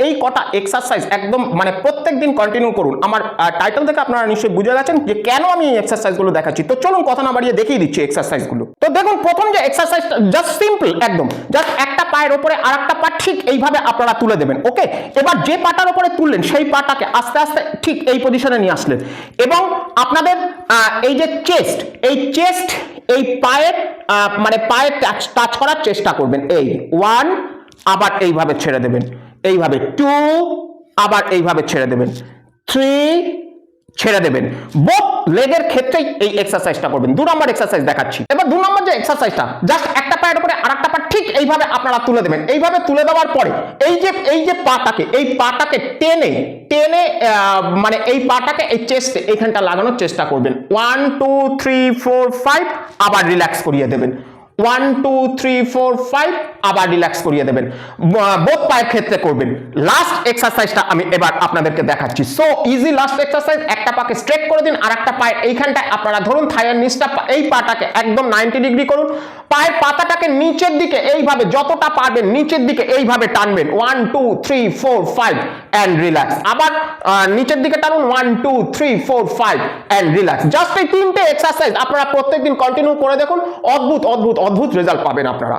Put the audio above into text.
এই কটা এক্সারসাইজ একদম মানে প্রত্যেকদিন কন্টিনিউ করুন। আমার টাইটেল থেকে আপনারা নিশ্চয়ই বুঝে গেছেন যে কেন আমি এই এক্সারসাইজগুলো দেখাচ্ছি। তো চলুন কথা না বাড়িয়ে দেখিয়ে দিচ্ছি এক্সারসাইজগুলো। তো দেখুন প্রথম যে এক্সারসাইজটা জাস্ট সিম্পল একদম, জাস্ট একটা পায়ের উপরে আরেকটা পা ঠিক এইভাবে আপনারা তুলে দেবেন। ওকে, এবার যে পাটার উপরে তুললেন সেই পাটাকে আস্তে আস্তে ঠিক এই পজিশনে নিয়ে আসলেন এবং আপনাদের এই যে চেস্ট, এই চেস্ট এই পায়ের মানে পায়ের টাচ করার চেষ্টা করবেন। এই 1, আবার এইভাবে ছেড়ে দেবেন, এইভাবে 2, আবার এইভাবে ছেড়ে দেবেন, 3, ছেড়ে দেবেন। বোথ লেগের ক্ষেত্রেই এই এক্সারসাইজটা করবেন। 2 নম্বর এক্সারসাইজ দেখাচ্ছি। এবার 2 নম্বর যে এক্সারসাইজটা, জাস্ট একটা পায়ের উপরে আরেকটা পা ঠিক এইভাবে আপনারা তুলে দেবেন। এইভাবে তুলে দেওয়ার পরে এই যে পাটাকে, এই পাটাকে টেনে টেনে মানে এই পাটাকে এই চেস্টে এইখানটা লাগানোর চেষ্টা করবেন। 1 2 3 4 5, আবার রিল্যাক্স করিয়ে দেবেন। 1 2 3 4 5, আবার রিল্যাক্স করিয়ে দেবেন। বোথ পায়ের ক্ষেত্রে করবেন। লাস্ট এক্সারসাইজটা আমি এবার আপনাদেরকে দেখাচ্ছি। সো ইজি লাস্ট এক্সারসাইজ, একটা পাকে স্ট্রেট করে দিন, আর একটা পায়ের এইখানটায় আপনারা ধরুন থাইয়ের নিচটা, এই পাটাকে একদম 90 ডিগ্রি করুন, পায়ের পাতাটাকে নিচের দিকে এইভাবে যতটা পারবেন নিচের দিকে এইভাবে টানবেন। 1 2 3 4 5 এন্ড রিল্যাক্স। আবার নিচের দিকে টানুন, 1 2 3 4 5 এন্ড রিল্যাক্স। জাস্ট এই তিনটে এক্সারসাইজ আপনারা প্রত্যেকদিন কন্টিনিউ করে দেখুন, অদ্ভুত অদ্ভুত অদ্ভুত রেজাল্ট পাবেন আপনারা।